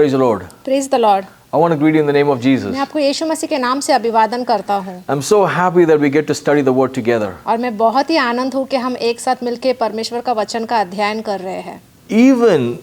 Praise the Lord. Praise the Lord. I want to greet you in the name of Jesus. मैं आपको यीशु मसीह के नाम से अभिवादन करता हूँ I'm so happy that we get to study the Word together. और मैं बहुत ही आनंद हूँ कि हम एक साथ मिलकर परमेश्वर का वचन का अध्ययन कर रहे हैं। Even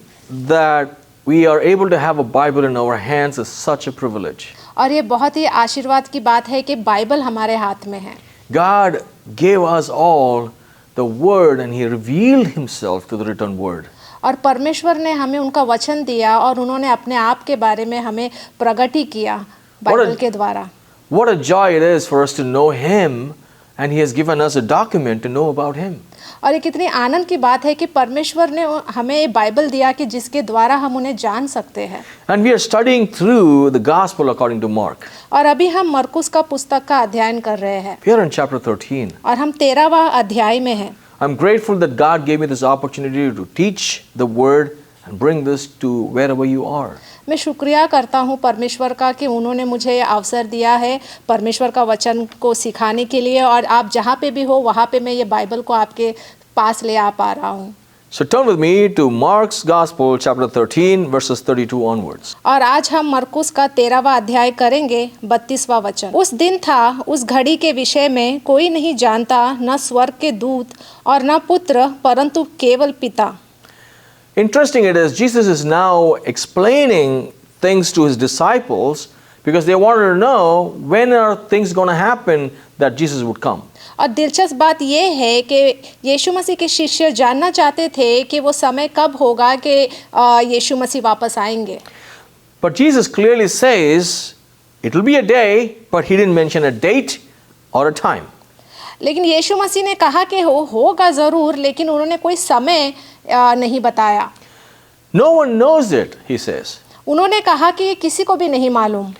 that we are able to have a Bible in our hands is such a privilege. और ये बहुत ही आशीर्वाद की बात है कि बाइबल हमारे हाथ में है। God gave us all the Word and He revealed Himself to the written Word. और परमेश्वर ने हमें उनका वचन दिया और उन्होंने अपने आप के बारे में हमें प्रगति किया बाइबल के द्वारा। What a joy it is for us to know Him and He has given us a document to know about Him. और ये कितनी आनंद की बात है कि परमेश्वर ने हमें ये बाइबल दिया कि जिसके द्वारा हम उन्हें जान सकते हैं। And we are studying through the Gospel according to Mark. और अभी हम मरकुस का पुस्तक का अध्ययन कर रहे हैं We are in chapter 13. और हम 13वां अध्याय में हैं। I'm grateful that God gave me this opportunity to teach the Word and bring this to wherever you are. मैं शुक्रिया करता हूँ परमेश्वर का कि उन्होंने मुझे ये अवसर दिया है परमेश्वर का वचन को सिखाने के लिए और आप जहाँ पे भी हो वहाँ पे मैं ये बाइबल को आपके पास ले आ पा रहा हूँ। So turn with me to Mark's Gospel, chapter 13, verses 32 onwards. और आज हम मरकुस का 13वां अध्याय करेंगे 32वां वचन। उस दिन था, उस घड़ी के विषय में कोई नहीं जानता, न स्वर्ग के दूत और न पुत्र, परंतु केवल पिता। Interesting it is, Jesus is now explaining things to His disciples because they wanted to know when are things going to happen that Jesus would come. और दिलचस्प बात यह है कि यीशु मसीह के शिष्य जानना चाहते थे कि वो समय कब होगा कि यीशु मसीह वापस आएंगे। But Jesus clearly says it will be a day, but He didn't mention a date or a time. लेकिन यीशु मसीह ने कहा कि होगा ज़रूर, लेकिन उन्होंने कोई समय नहीं बताया। No one knows it, He says. उन्होंने कहा कि किसी को भी नहीं मालूम,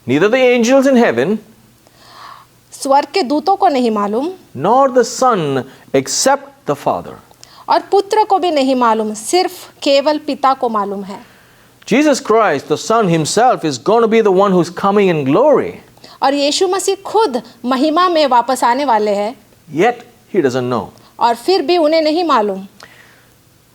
Neither the angels in heaven, स्वर्ग के दूतों को नहीं मालूम, nor the Son except the Father. और पुत्र को भी नहीं मालूम, सिर्फ केवल पिता को मालूम है। Jesus Christ, the Son Himself, is going to be the one who's coming in glory. और यीशु मसीह खुद महिमा में वापस आने वाले हैं, Yet He doesn't know, और फिर भी उन्हें नहीं मालूम,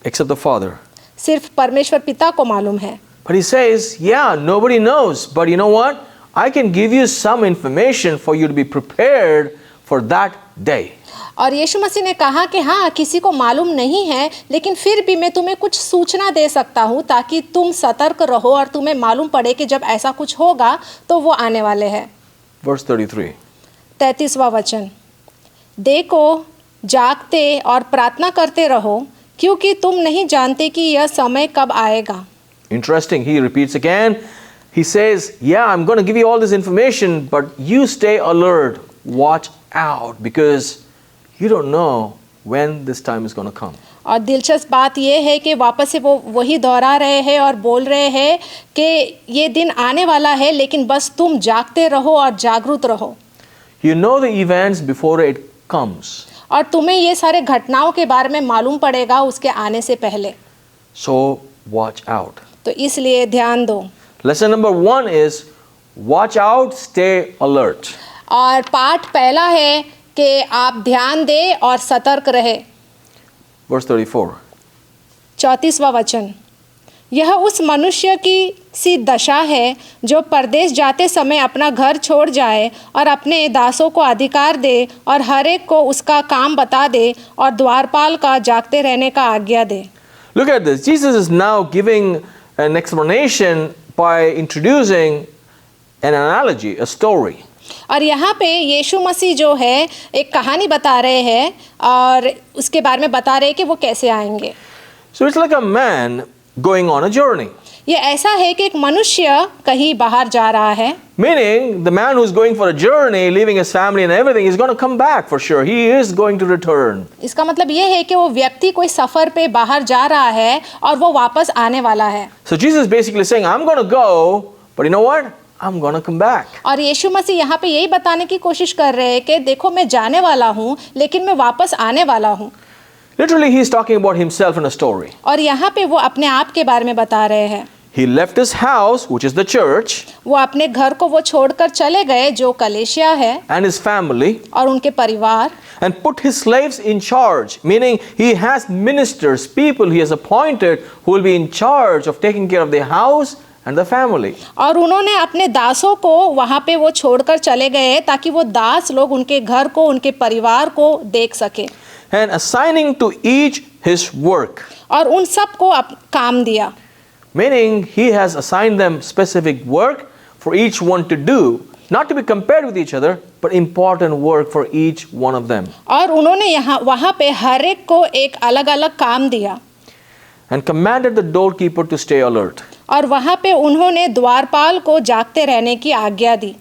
except the Father. सिर्फ परमेश्वर पिता को मालूम है। But He says, yeah, nobody knows. But you know what? I can give you some information for you to be prepared for that day. और यीशु मसीह ने कहा कि हाँ, किसी को मालूम नहीं है, लेकिन फिर भी मैं तुम्हें कुछ सूचना दे सकता हूँ ताकि तुम सतर्क रहो और तुम्हें मालूम पड़े कि जब ऐसा कुछ होगा तो वो आने वाले हैं। Verse 33. 33वां वचन। देखो, जागते और प्रार्थना करते रहो, क्योंकि तुम नहीं जानते कि यह समय कब आएगा। Interesting. He repeats again. He says, yeah, I'm going to give you all this information, but you stay alert. Watch out because you don't know when this time is going to come. और दिलचस्प बात यह है कि वापस से वो वही दोहरा रहे हैं और बोल रहे हैं कि ये दिन आने वाला है, लेकिन बस तुम जागते रहो और जागरूक रहो। You know the events before it comes. और तुम्हें ये सारे घटनाओं के बारे में मालूम पड़ेगा उसके आने से पहले। So watch out. तो इसलिए ध्यान दो। Lesson number 1 is watch out, stay alert. और पाठ पहला है कि आप ध्यान दें और सतर्क रहे। Verse 34. 34वां वचन। यह उस मनुष्य की सी दशा है जो परदेश जाते समय अपना घर छोड़ जाए और अपने दासों को अधिकार दे और हर एक को उसका काम बता दे और द्वारपाल का जागते रहने का आज्ञा दे। Look at this. Jesus is now giving an explanation by introducing an analogy, a story. और यहाँ पे यीशु मसीह जो है एक कहानी बता रहे हैं और उसके बारे में बता रहे हैं कि वो कैसे आएंगे। So it's like a man going on a journey. ये ऐसा है कि एक मनुष्य कहीं बाहर जा रहा है, Meaning the man who's going for a journey, leaving his family and everything, is going to come back for sure. He is going to return. इसका मतलब ये है कि वो व्यक्ति कोई सफ़र पे बाहर जा रहा है और वो वापस आने वाला है। So Jesus is basically saying, I'm going to go, but you know what? I'm going to come back. और यीशु मसीह यहाँ पे यही बताने की कोशिश कर रहे हैं कि देखो मैं जाने वाला हूँ, लेकिन मैं वापस आने वाला हूँ। Literally, he's talking about himself in a story. और यहाँ पे वो अपने आप के बारे में बता रहे हैं। He left his house, which is the church, वो अपने घर को वो छोड़कर चले गए जो कलीसिया है, and his family, और उनके परिवार, and put his slaves in charge, meaning he has ministers, people he has appointed who will be in charge of taking care of the house and the family. और उन्होंने अपने दासों को वहाँ पे वो छोड़कर चले गए ताकि वो दास लोग उनके घर को, उनके परिवार को देख सके, And assigning to each his work. और उन सब को काम दिया. Meaning he has assigned them specific work for each one to do, not to be compared with each other, but important work for each one of them. और उन्होंने वहाँ पे हर एक को एक अलग अलग काम दिया. And commanded the doorkeeper to stay alert. और वहाँ पे उन्होंने द्वारपाल को जागते रहने की आज्ञा दी.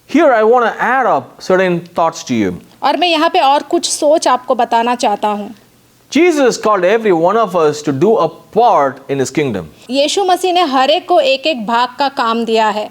Here I want to add up certain thoughts to you. और मैं यहाँ पे और कुछ सोच आपको बताना चाहता हूँ. Jesus called every one of us to do a part in his kingdom. यीशु मसीह ने हर एक को एक एक भाग का काम दिया है.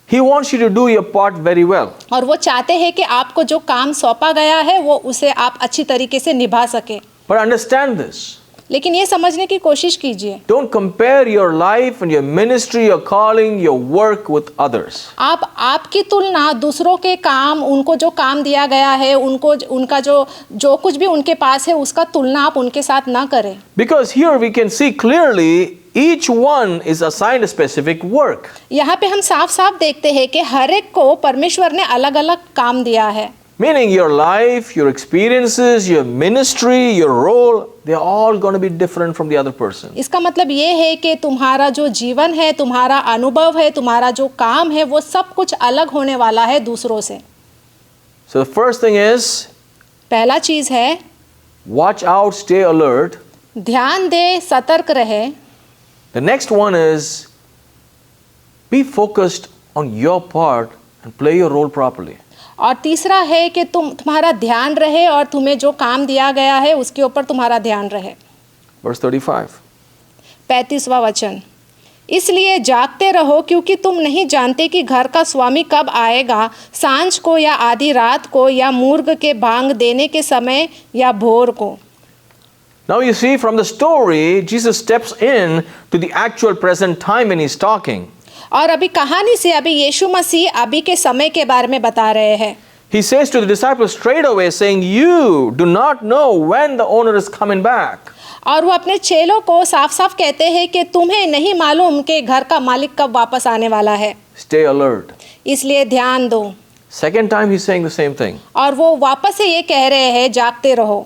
He wants you to do your part very well. और वो चाहते हैं कि आपको जो काम सौंपा गया है वो उसे आप अच्छी तरीके से निभा सके. But understand this. लेकिन ये समझने की कोशिश कीजिए. Don't compare your life and your ministry, your calling, your work with others. आपकी तुलना दूसरों के काम, उनको जो काम दिया गया है, उनको उनका जो कुछ भी उनके पास है उसका तुलना आप उनके साथ ना करें. Because here we can see clearly each one is assigned a specific work. यहाँ पे हम साफ साफ देखते हैं कि हर एक को परमेश्वर ने अलग अलग काम दिया है. Meaning your life, your experiences, your ministry, your role, they are all going to be different from the other person. इसका मतलब ये है कि तुम्हारा जो जीवन है, तुम्हारा अनुभव है, तुम्हारा जो काम है, वो सब कुछ अलग होने वाला है दूसरों से. So the first thing is, पहला चीज़ है, watch out, stay alert. ध्यान दे, सतर्क रहे. The next one is, be focused on your part and play your role properly. और तीसरा है कि तुम्हारा ध्यान रहे और तुम्हें जो काम दिया गया है उसके ऊपर तुम्हारा ध्यान रहे. Verse 35. 35वां वचन. इसलिए जागते रहो क्योंकि तुम नहीं जानते कि घर का स्वामी कब आएगा, सांझ को या आधी रात को या मूर्ग के भांग देने के समय या भोर को. Now you see from the story, Jesus steps in to the actual present time when he's talking. और अभी कहानी से अभी यीशु मसीह अभी के समय के बारे में बता रहे हैं. He says to the disciples straight away, saying, you do not know when the owner is coming back. और वो अपने चेलों को साफ साफ कहते हैं कि तुम्हें नहीं मालूम कि घर का मालिक कब वापस आने वाला है. Stay alert. इसलिए ध्यान दो. Second time he's saying the same thing. और वो वापस से ये कह रहे हैं जागते रहो.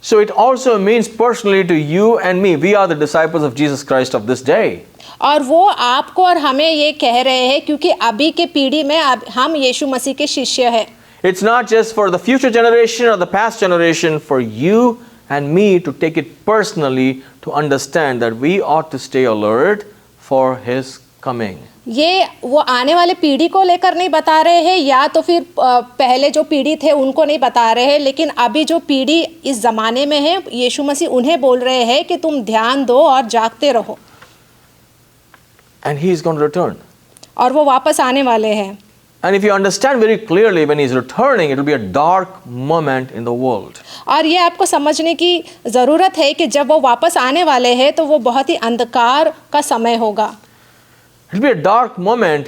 So it also means personally to you and me, we are the disciples of Jesus Christ of this day. और वो आपको और हमें ये कह रहे हैं क्योंकि अभी के पीढ़ी में हम यीशु मसीह के शिष्य हैं. It's not just for the future generation or the past generation, for you and me to take it personally to understand that we ought to stay alert for his coming. ये वो आने वाले पीढ़ी को लेकर नहीं बता रहे हैं या तो फिर पहले जो पीढ़ी थे उनको नहीं बता रहे हैं, लेकिन अभी जो पीढ़ी इस ज़माने में है यीशु मसीह उन्हें बोल रहे हैं कि तुम ध्यान दो और जागते रहो. And he is going to return. और वो वापस आने वाले हैं. And if you understand very clearly, when he's returning, it will be a dark moment in the world. और ये आपको समझने की ज़रूरत है कि जब वो वापस आने वाले हैं तो वो बहुत ही अंधकार का समय होगा. It will be a dark moment,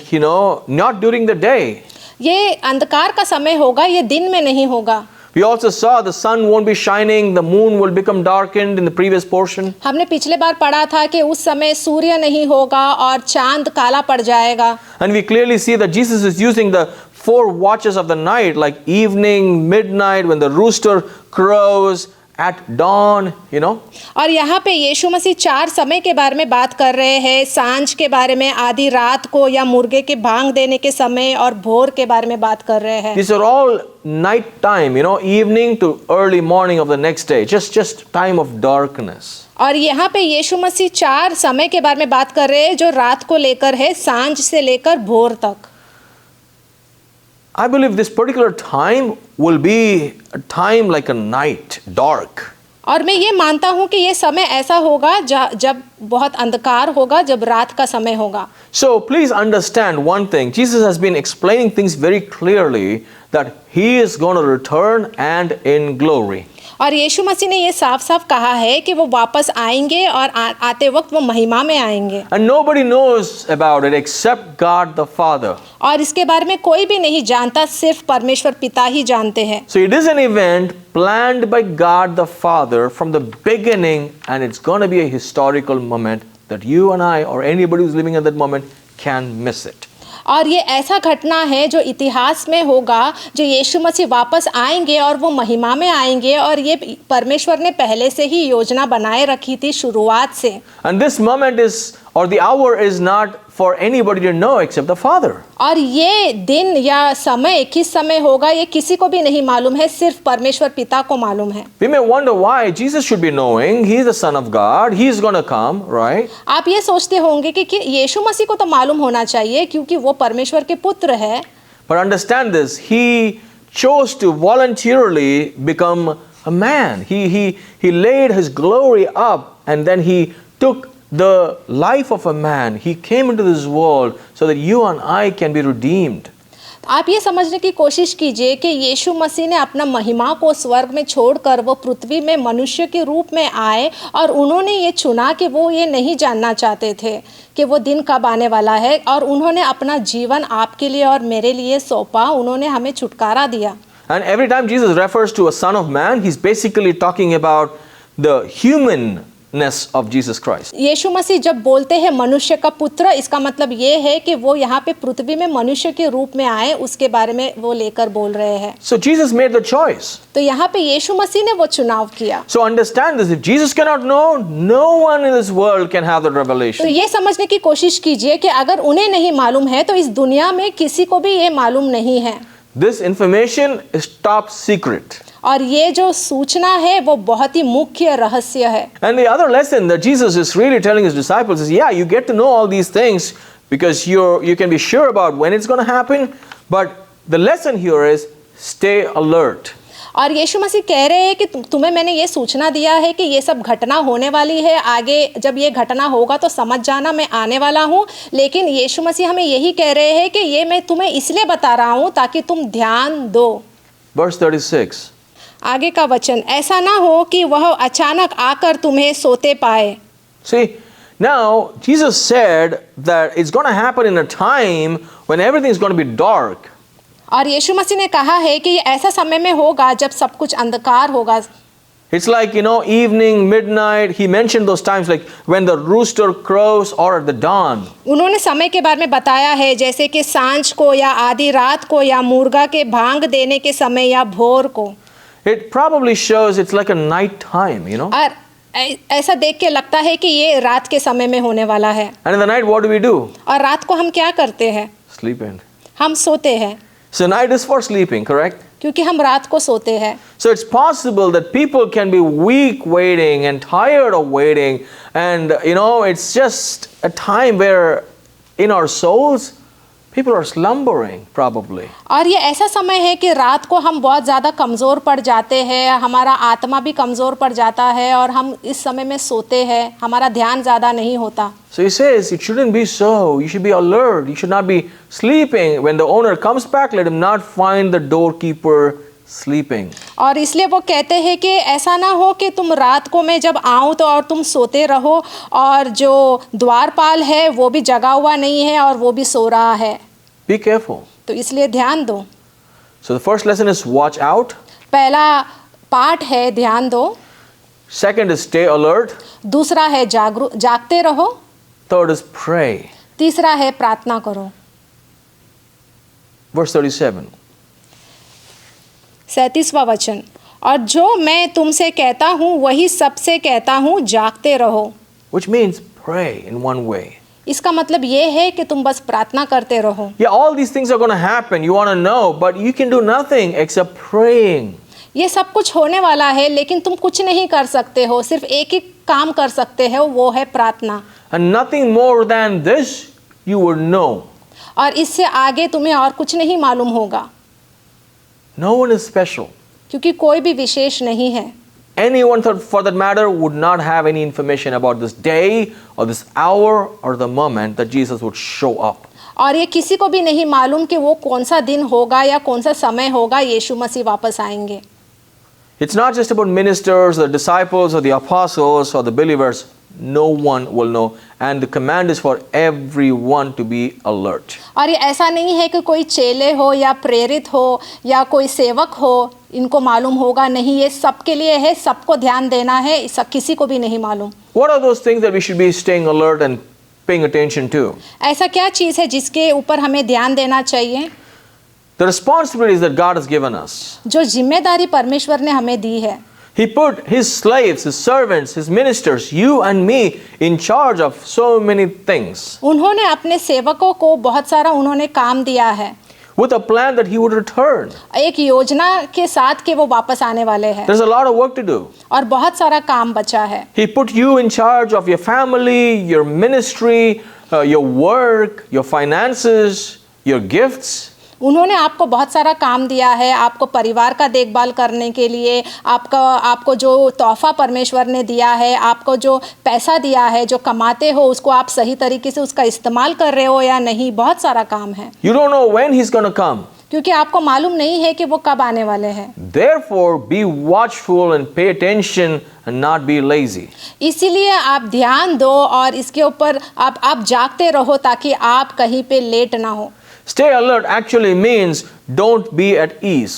not during the day. ये अंधकार का समय होगा, ये दिन में नहीं होगा. We also saw the sun won't be shining, the moon will become darkened in the previous portion. हमने पिछले बार पढ़ा था कि उस समय सूर्य नहीं होगा और चांद काला पड़ जाएगा. And we clearly see that Jesus is using the 4 watches of the night, like evening, midnight, when the rooster crows, at dawn, और यहाँ पे यीशु मसीह 4 समय के बारे में बात कर रहे हैं, सांझ के बारे में, आधी रात को या मुर्गे के भांग देने के समय और भोर के बारे में बात कर रहे हैं. These are all night time, evening to early morning of the next day, just time of darkness. और यहाँ पे यीशु मसीह 4 समय के बारे में बात कर रहे हैं जो रात को लेकर है, सांझ से लेकर भोर तक. I believe this particular time will be a time like a night, dark. और मैं ये मानता हूँ कि ये समय ऐसा होगा जब बहुत अंधकार होगा, जब रात का समय होगा. So please understand one thing. Jesus has been explaining things very clearly that he is going to return and in glory. और यीशु मसीह ने ये साफ साफ कहा है कि वो वापस आएंगे और आते वक्त वो महिमा में आएंगे. And nobody knows about it except God the Father. और इसके बारे में कोई भी नहीं जानता, सिर्फ परमेश्वर पिता ही जानते हैं. So it is an event planned by God the Father from the beginning, and it's going to be a historical moment that you and I or anybody who's living at that moment can miss it. और ये ऐसा घटना है जो इतिहास में होगा, जो यीशु मसीह वापस आएंगे और वो महिमा में आएंगे, और ये परमेश्वर ने पहले से ही योजना बनाए रखी थी शुरुआत से. And this moment is, or the hour is not for anybody to know except the Father. और ये दिन या समय किस समय होगा ये किसी को भी नहीं मालूम है, सिर्फ परमेश्वर पिता को मालूम है. We may wonder why Jesus should be knowing. He is the Son of God. He is going to come, right? आप ये सोचते होंगे कि यीशु मसीह को तो मालूम होना चाहिए क्योंकि वो परमेश्वर के पुत्र है. But understand this, he chose to voluntarily become a man. He laid his glory up and then he took the life of a man. He came into this world so that you and I can be redeemed. आप ये समझने की कोशिश कीजिए कि यीशु मसीह ने अपना महिमा को स्वर्ग में छोड़कर वो पृथ्वी में मनुष्य के रूप में आए, और उन्होंने ये चुना कि वो ये नहीं जानना चाहते थे कि वो दिन कब आने वाला है, और उन्होंने अपना जीवन आपके लिए और मेरे लिए सौंपा. उन्होंने हमें छुटकारा दिया. And every time Jesus refers to a son of man, he's basically talking about the humanness of Jesus Christ. यीशु मसीह जब बोलते हैं मनुष्य का पुत्र, इसका मतलब ये है कि वो यहाँ पे पृथ्वी में मनुष्य के रूप में आए, उसके बारे में वो लेकर बोल रहे हैं. So Jesus made the choice. तो यहाँ पे यीशु मसीह ने वो चुनाव किया. So understand this, if Jesus cannot know, no one in this world can have that तो revelation. ये समझने की कोशिश कीजिए कि अगर उन्हें नहीं मालूम है तो इस दुनिया में किसी को भी ये मालूम नहीं है. This information is top secret. और ये जो सूचना है वो बहुत ही मुख्य रहस्य है. And the other lesson that Jesus is really telling his disciples is, yeah, you get to know all these things because you can be sure about when it's going to happen, but the lesson here is stay alert. और यीशु मसीह कह रहे हैं कि तुम्हें मैंने ये सूचना दिया है कि ये सब घटना होने वाली है, आगे जब ये घटना होगा तो समझ जाना मैं आने वाला हूँ. लेकिन यीशु मसीह हमें यही कह रहे हैं कि ये मैं तुम्हें इसलिए बता रहा हूँ ताकि तुम ध्यान दो. Verse 36. आगे का वचन, ऐसा ना हो कि वह अचानक आकर तुम्हें सोते पाए. See, now Jesus said that it's going to happen in a time when everything is going to be dark. और यीशु मसीह ने कहा है कि ये ऐसा समय में होगा जब सब कुछ अंधकार होगा. It's like, evening, midnight. He mentioned those times like when the rooster crows or at the dawn. उन्होंने समय के बारे में बताया है, जैसे कि सांझ को या आधी रात को या मुर्गा के भांग देने के समय या भोर को. It probably shows it's like a night time, और ऐसा देख के लगता है कि ये रात के समय में होने वाला है. And in the night, what do we do? और रात को हम क्या करते हैं? Sleep in. हम सोते हैं. So night is for sleeping, correct? क्योंकि हम रात को सोते हैं. So it's possible that people can be weak waiting and tired of waiting, and it's just a time where in our souls people are slumbering probably. और ये ऐसा समय है कि रात को हम बहुत ज़्यादा कमज़ोर पड़ जाते हैं, हमारा आत्मा भी कमज़ोर पड़ जाता है और हम इस समय में सोते हैं, हमारा ध्यान ज़्यादा नहीं होता. So he says it shouldn't be so. You should be alert. You should not be sleeping. When the owner comes back, let him not find the doorkeeper sleeping. और इसलिए वो कहते हैं कि ऐसा ना हो कि तुम रात को मैं जब आऊँ तो और तुम सोते रहो और जो द्वारपाल है वो भी जगा हुआ नहीं है और वो भी सो रहा है. Be careful. तो इसलिए ध्यान दो. So the first lesson is watch out. पहला पाठ है ध्यान दो. Second is stay alert. दूसरा है जागते रहो. Third is pray. तीसरा है प्रार्थना करो. Verse 37. 37वां वचन, और जो मैं तुमसे कहता हूँ वही सबसे कहता हूँ, जागते रहो. Which means pray in one way. इसका मतलब ये है कि तुम बस प्रार्थना करते रहो. Yeah, all these things are going to happen. You want to know, but you can do nothing except praying. ये सब कुछ होने वाला है लेकिन तुम कुछ नहीं कर सकते हो, सिर्फ एक ही काम कर सकते हो, वो है प्रार्थना. And nothing more than this you would know. और इससे आगे तुम्हें और कुछ नहीं मालूम होगा. No one is special. क्योंकि कोई भी विशेष नहीं है. Anyone for that matter would not have any information about this day or this hour or the moment that Jesus would show up. और ये किसी को भी नहीं मालूम कि वो कौन सा दिन होगा या कौन सा समय होगा यीशु मसीह वापस आएंगे. It's not just about ministers, the disciples or the apostles or the believers. No one will know, and the command is for everyone to be alert. और ये ऐसा नहीं है कि कोई चेले हो या प्रेरित हो या कोई सेवक हो इनको मालूम होगा, नहीं, ये सबके लिए है, सबको ध्यान देना है, किसी को भी नहीं मालूम. What are those things that we should be staying alert and paying attention to? ऐसा क्या चीज़ है जिसके ऊपर हमें ध्यान देना चाहिए? The responsibilities that God has given us. जो जिम्मेदारी परमेश्वर ने हमें दी है, He put His slaves, His servants, His ministers, you and me, in charge of so many things, उन्होंने अपने सेवकों को बहुत सारा उन्होंने काम दिया है, with a plan that He would return. एक योजना के साथ कि वो वापस आने वाले हैं, There's a lot of work to do. और बहुत सारा काम बचा है। He put you in charge of your family, your ministry, your work, your finances, your gifts. उन्होंने आपको बहुत सारा काम दिया है, आपको परिवार का देखभाल करने के लिए, आपको जो तोहफा परमेश्वर ने दिया है, आपको जो पैसा दिया है, जो कमाते हो उसको आप सही तरीके से उसका इस्तेमाल कर रहे हो या नहीं, बहुत सारा काम है। You don't know when He's going to come. क्योंकि आपको मालूम नहीं है कि वो कब आने वाले हैं। Therefore, be watchful and pay attention and not be lazy. इसीलिए आप ध्यान दो और इसके ऊपर आप जागते रहो ताकि आप कहीं पे लेट ना हो। Stay alert actually means don't be at ease.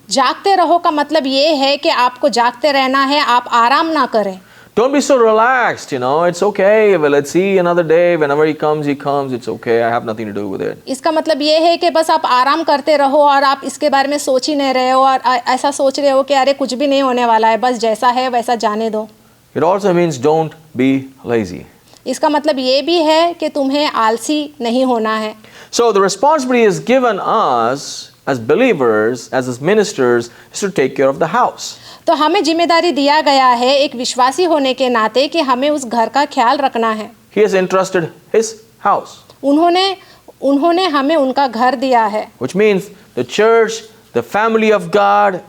जागते रहो का मतलब ये है कि आपको जागते रहना है, आप आराम ना करें। Don't be so relaxed, it's okay, well, let's see another day, whenever He comes, it's okay, I have nothing to do with it. इसका मतलब ये है कि बस आप आराम करते रहो और आप इसके बारे में सोच ही नहीं रहे हो और ऐसा सोच रहे हो कि अरे कुछ भी नहीं होने वाला है, बस जैसा है वैसा जाने दो। It also means don't be lazy. इसका मतलब ये भी है कि तुम्हें आलसी नहीं होना है। So the responsibility is given us as believers, as His ministers, is to take care of the house. तो हमें जिम्मेदारी दिया गया है एक विश्वासी होने के नाते कि हमें उस घर का ख्याल रखना है। He has entrusted His house, उन्होंने हमें उनका घर दिया है, which means the church, the family of God,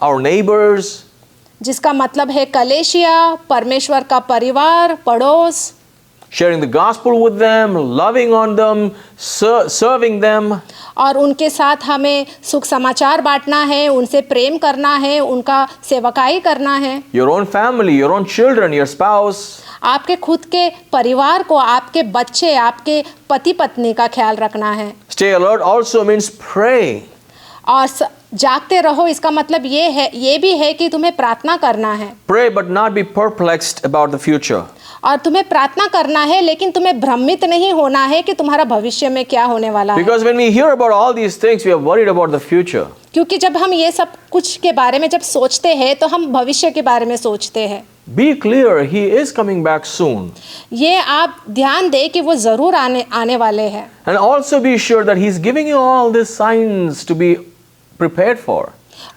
our neighbors, जिसका मतलब है कलेशिया, परमेश्वर का परिवार, पड़ोस, sharing the gospel with them, loving on them, serving them. और उनके साथ हमें सुख समाचार बांटना है, उनसे प्रेम करना है, उनका सेवकाई करना है। Your own family, your own children, your spouse. आपके खुद के परिवार को, आपके बच्चे, आपके पति पत्नी का ख्याल रखना है। Stay alert also means pray. और जागते रहो इसका मतलब ये भी है कि तुम्हें प्रार्थना करना है। Pray but not be perplexed about the future. और तुम्हें प्रार्थना करना है लेकिन तुम्हें भ्रमित नहीं होना है कि तुम्हारा भविष्य में क्या होने वाला है। Because when we hear about all these things, we are worried about the future. क्योंकि जब हम ये सब कुछ के बारे में जब सोचते हैं तो हम भविष्य के बारे में सोचते हैं। Be clear, He is coming back soon. ये आप ध्यान दें कि वो जरूर आने वाले हैं। And also be sure that He's giving you all these signs to be prepared for.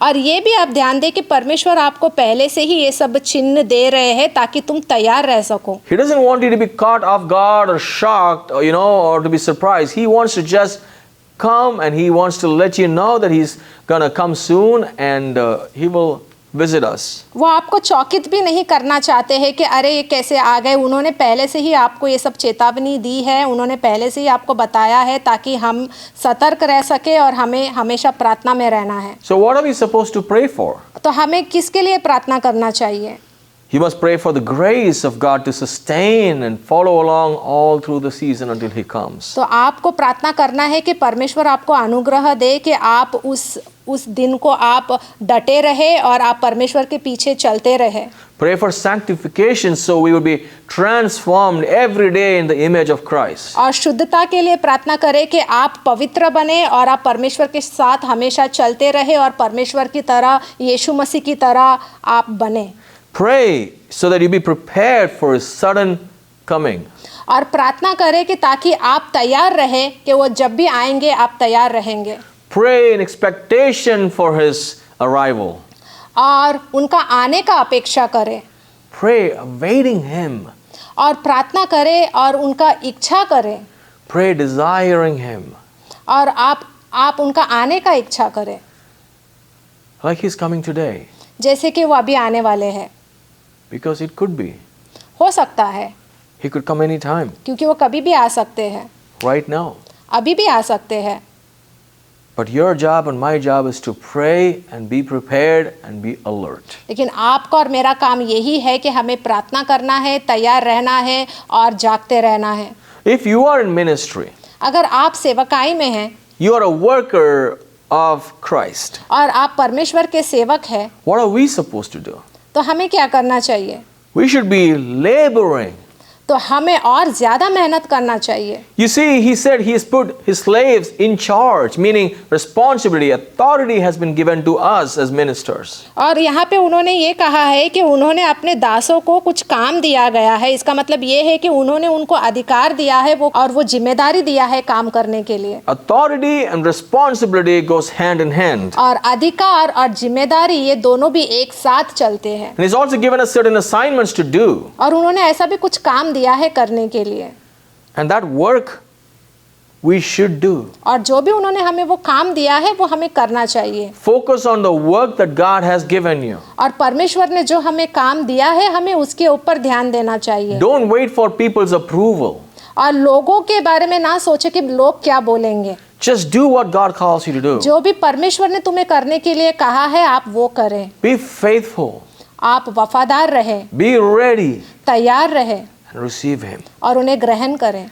और ये भी आप ध्यान दें कि परमेश्वर आपको पहले से ही ये सब चिन्ह दे रहे हैं ताकि तुम तैयार रह सको। He doesn't want you to be caught off guard or shocked, or to be surprised. He wants to just come and He wants to let you know that He's gonna come soon and He will visit us. वो आपको चौकित भी नहीं करना चाहते हैं कि अरे ये कैसे आ गए। उन्होंने पहले से ही आपको ये सब चेतावनी दी है, उन्होंने पहले से ही आपको बताया है ताकि हम सतर्क रह सके और हमें हमेशा प्रार्थना में रहना है। So what are we supposed to pray for? तो हमें किसके लिए प्रार्थना करना चाहिए? You must pray for the grace of God to sustain and follow along all through the season until He comes. तो आपको प्रार्थना करना है कि परमेश्वर आपको अनुग्रह दे कि आप उस दिन को आप डटे रहे और आप परमेश्वर के पीछे चलते रहे। Pray for sanctification so we will be transformed every day in the image of Christ. और शुद्धता के लिए प्रार्थना करें कि आप पवित्र बने और आप परमेश्वर के साथ हमेशा चलते रहे और परमेश्वर की तरह, यीशु मसीह की तरह आप बने। Pray so that you be prepared for His sudden coming. और प्रार्थना करें कि ताकि आप तैयार रहें कि वो जब भी आएंगे आप तैयार रहेंगे। Pray in expectation for His arrival. और उनका आने का अपेक्षा करें। Pray awaiting Him. और प्रार्थना करें और उनका इच्छा करें। Pray desiring Him. और आप उनका आने का इच्छा करें। Like He's coming today. जैसे कि वो अभी आने वाले हैं। Because it could be. हो सकता है। He could come anytime. क्योंकि वो कभी भी आ सकते हैं। Right now. अभी भी आ सकते हैं। But your job and my job is to pray and be prepared and be alert. लेकिन आपका और मेरा काम यही है कि हमें प्रार्थना करना है, तैयार रहना है और जागते रहना है। If you are in ministry, अगर आप सेवकाई में हैं, you are a worker of Christ. और आप परमेश्वर के सेवक हैं, What are we supposed to do? तो हमें क्या करना चाहिए? We should be laboring. तो हमें और ज़्यादा मेहनत करना चाहिए। You see, he said he has put his slaves in charge, meaning responsibility, authority has been given to us as ministers. और यहाँ पे उन्होंने ये कहा है कि उन्होंने अपने दासों को कुछ काम दिया गया है। इसका मतलब ये है कि उन्होंने उनको अधिकार दिया है वो जिम्मेदारी दिया है काम करने के लिए। Authority and responsibility goes hand in hand. और अधिकार और जिम्मेदारी ये दोनों भी एक साथ चलते हैं। And he's also given us certain assignments to do. और उन्होंने ऐसा भी कुछ काम दिया है करने के लिए। And that work we should do. और जो भी उन्होंने हमें वो काम दिया है वो हमें करना चाहिए। Focus on the work that God has given you. और परमेश्वर ने जो हमें काम दिया है हमें उसके ऊपर ध्यान देना चाहिए। Don't wait for people's approval. और लोगों के बारे में ना सोचे कि लोग क्या बोलेंगे। Just do what God calls you to do. जो भी परमेश्वर ने तुम्हें करने के लिए कहा है आप वो करें। Be faithful. आप वफादार रहें, Be ready तैयार रहें and receive Him. और उन्हें ग्रहण करें।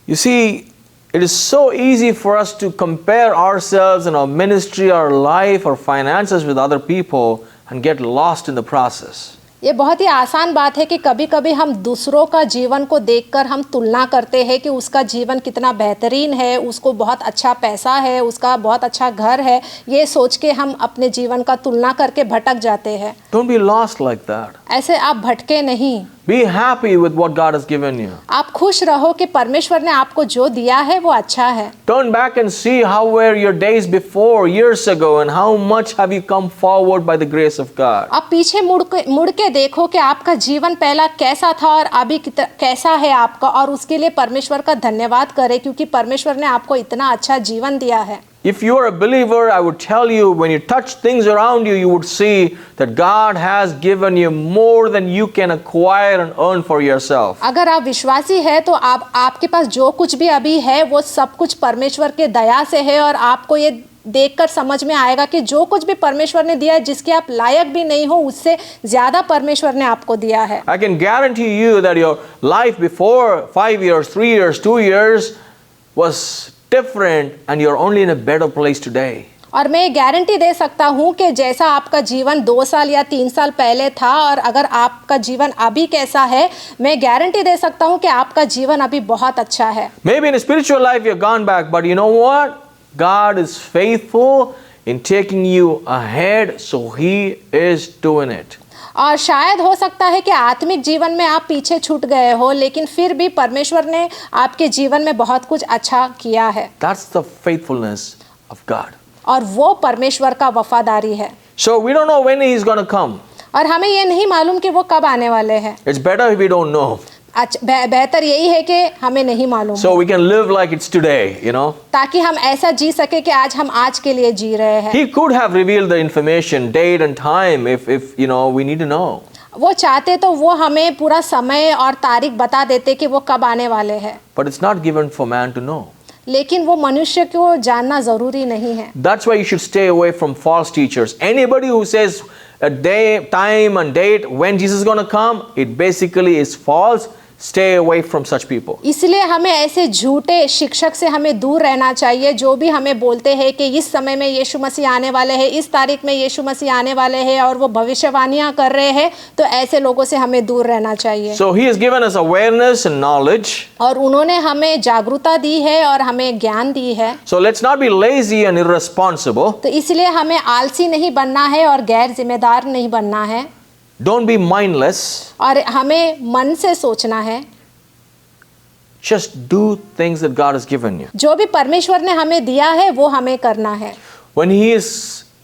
You see, it is so easy for us to compare ourselves and our ministry, our life, our finances with other people and get lost in the process. ये बहुत ही आसान बात है कि कभी कभी हम दूसरों का जीवन को देखकर हम तुलना करते हैं कि उसका जीवन कितना बेहतरीन है, उसको बहुत अच्छा पैसा है, उसका बहुत अच्छा घर है। ये सोच के हम अपने जीवन का तुलना करके भटक जाते हैं। Don't be lost like that. ऐसे आप भटके नहीं। Be happy with what God has given you. आप खुश रहो कि परमेश्वर ने आपको जो दिया है वो अच्छा है। Turn back and see how were your days before, years ago, and how much have you come forward by the grace of God. आप पीछे मुड़ के देखो कि आपका जीवन पहला कैसा था और अभी कैसा है आपका, और उसके लिए परमेश्वर का धन्यवाद करें क्योंकि परमेश्वर ने आपको इतना अच्छा जीवन दिया है। If you are a believer, I would tell you, when you touch things around you, you would see that God has given you more than you can acquire and earn for yourself. अगर आप विश्वासी है तो आपके पास जो कुछ भी अभी है वो सब कुछ परमेश्वर के दया से है, और आपको ये देखकर समझ में आएगा कि जो कुछ भी परमेश्वर ने दिया है जिसके आप लायक भी नहीं हो उससे ज़्यादा परमेश्वर ने आपको दिया है। I can guarantee you that your life before 5 years, 3 years, 2 years was different and you're only in a better place today. और मैं गारंटी दे सकता हूँ कि जैसा आपका जीवन 2 साल या 3 साल पहले था और अगर आपका जीवन अभी कैसा है, मैं गारंटी दे सकता हूँ कि आपका जीवन अभी बहुत अच्छा है। Maybe in a spiritual life you've gone back, but you know what? God is faithful in taking you ahead, so He is doing it. और शायद हो सकता है कि आत्मिक जीवन में आप पीछे छूट गए हो, लेकिन फिर भी परमेश्वर ने आपके जीवन में बहुत कुछ अच्छा किया है। That's the faithfulness of God. और वो परमेश्वर का वफादारी है। So we don't know when He's going to come. और हमें ये नहीं मालूम कि वो कब आने वाले हैं। It's better if we don't know. बेहतर यही है कि हमें नहीं मालूम, So we can live like it's today, you know. ताकि हम ऐसा जी सके कि आज हम आज के लिए जी रहे हैं। He could have revealed the information, date and time if you know we need to know. वो चाहते तो वो हमें पूरा समय और तारीख बता देते कि वो कब आने वाले हैं, But it's not given for man to know. लेकिन वो मनुष्य को जानना जरूरी नहीं है। That's why you should stay away from false teachers. Anybody who says a day, time and date when Jesus is going to come, it basically is false. Stay away from such people. इसलिए हमें ऐसे झूठे शिक्षक से हमें दूर रहना चाहिए जो भी हमें बोलते हैं कि इस समय में यीशु मसीह आने वाले हैं, इस तारीख में यीशु मसीह आने वाले हैं, और वो भविष्यवाणियां कर रहे हैं, तो ऐसे लोगों से हमें दूर रहना चाहिए। So He has given us awareness and knowledge. और उन्होंने हमें जागरूकता दी है और हमें ज्ञान दी है। So let's not be lazy and irresponsible. तो इसलिए हमें आलसी नहीं बनना है और गैर जिम्मेदार नहीं बनना है। Don't be mindless. और हमें मन से सोचना है। Just do things that God has given you. जो भी परमेश्वर ने हमें दिया है वो हमें करना है। When He is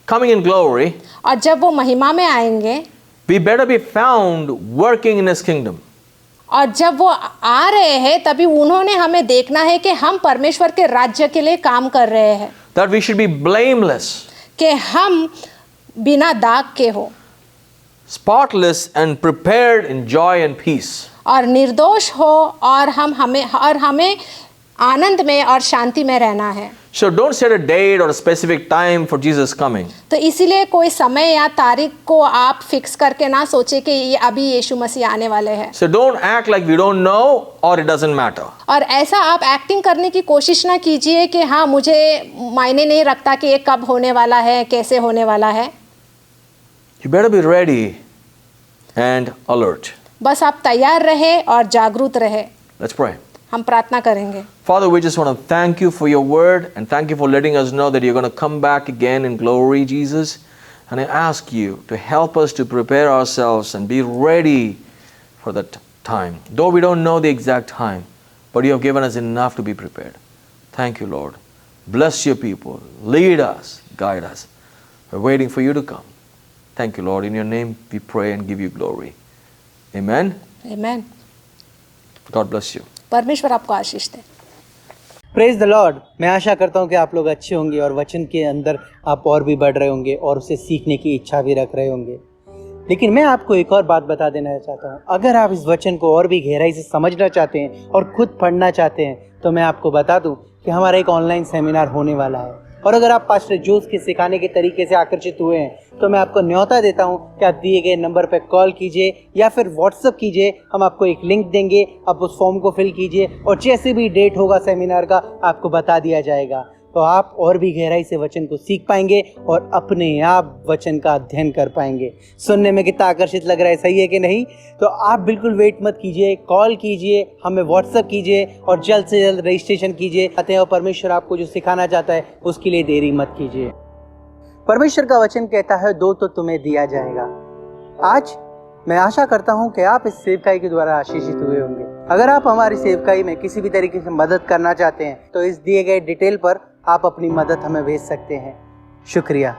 coming in glory, और जब वो महिमा में आएंगे, we better be found working in His kingdom. और जब वो आ रहे हैं तभी उन्होंने हमें देखना है कि हम परमेश्वर के राज्य के लिए काम कर रहे हैं। That we should be blameless, कि हम बिना दाग के हो, spotless and prepared in joy and peace. और निर्दोष हो, और हमें आनंद में और शांति में रहना है। So don't set a date or a specific time for Jesus coming. तो इसीलिए कोई समय या तारीख को आप फिक्स करके ना सोचे कि ये अभी यीशु मसीह आने वाले हैं। So don't act like we don't know or it doesn't matter. और ऐसा आप एक्टिंग करने की कोशिश ना कीजिए कि हाँ मुझे मायने नहीं रखता कि ये कब होने वाला है, कैसे होने वाला है। You better be ready and alert. बस आप तैयार रहे और जागरूक रहे। Let's pray. हम प्रार्थना करेंगे। Father, we just want to thank you for your word and thank you for letting us know that you're going to come back again in glory, Jesus. And I ask you to help us to prepare ourselves and be ready for that time. Though we don't know the exact time, but you have given us enough to be prepared. Thank you, Lord. Bless your people. Lead us. Guide us. We're waiting for you to come. Thank you, Lord. In your name we pray and give you glory. Amen. Amen. God bless you. परमेश्वर आपको आशीष दे। Praise the Lord. मैं आशा करता हूँ कि आप लोग अच्छे होंगे और वचन के अंदर आप और भी बढ़ रहे होंगे और उसे सीखने की इच्छा भी रख रहे होंगे। लेकिन मैं आपको एक और बात बता देना चाहता हूँ, अगर आप इस वचन को और भी गहराई से समझना चाहते हैं और खुद पढ़ना चाहते हैं तो मैं आपको बता दूँ कि हमारा एक ऑनलाइन सेमिनार होने वाला है। और अगर आप पास्टर जोस के सिखाने के तरीके से आकर्षित हुए हैं तो मैं आपको न्योता देता हूं कि आप दिए गए नंबर पर कॉल कीजिए या फिर व्हाट्सएप कीजिए। हम आपको एक लिंक देंगे, आप उस फॉर्म को फिल कीजिए और जैसे भी डेट होगा सेमिनार का आपको बता दिया जाएगा। तो आप और भी गहराई से वचन को सीख पाएंगे और अपने आप वचन का अध्ययन कर पाएंगे। सुनने में कितना आकर्षित लग रहा है, सही है कि नहीं? तो आप बिल्कुल वेट मत कीजिए, कॉल कीजिए, हमें व्हाट्सएप कीजिए और जल्द से जल्द रजिस्ट्रेशन कीजिए। आते हैं और परमेश्वर आपको जो सिखाना चाहता है उसके लिए देरी मत कीजिए। परमेश्वर का वचन कहता है, दो तो तुम्हें दिया जाएगा। आज मैं आशा करता हूं कि आप इस सेवकाई के द्वारा आशीषित हुए होंगे। अगर आप हमारी सेवकाई में किसी भी तरीके से मदद करना चाहते हैं तो इस दिए गए डिटेल पर आप अपनी मदद हमें भेज सकते हैं। शुक्रिया।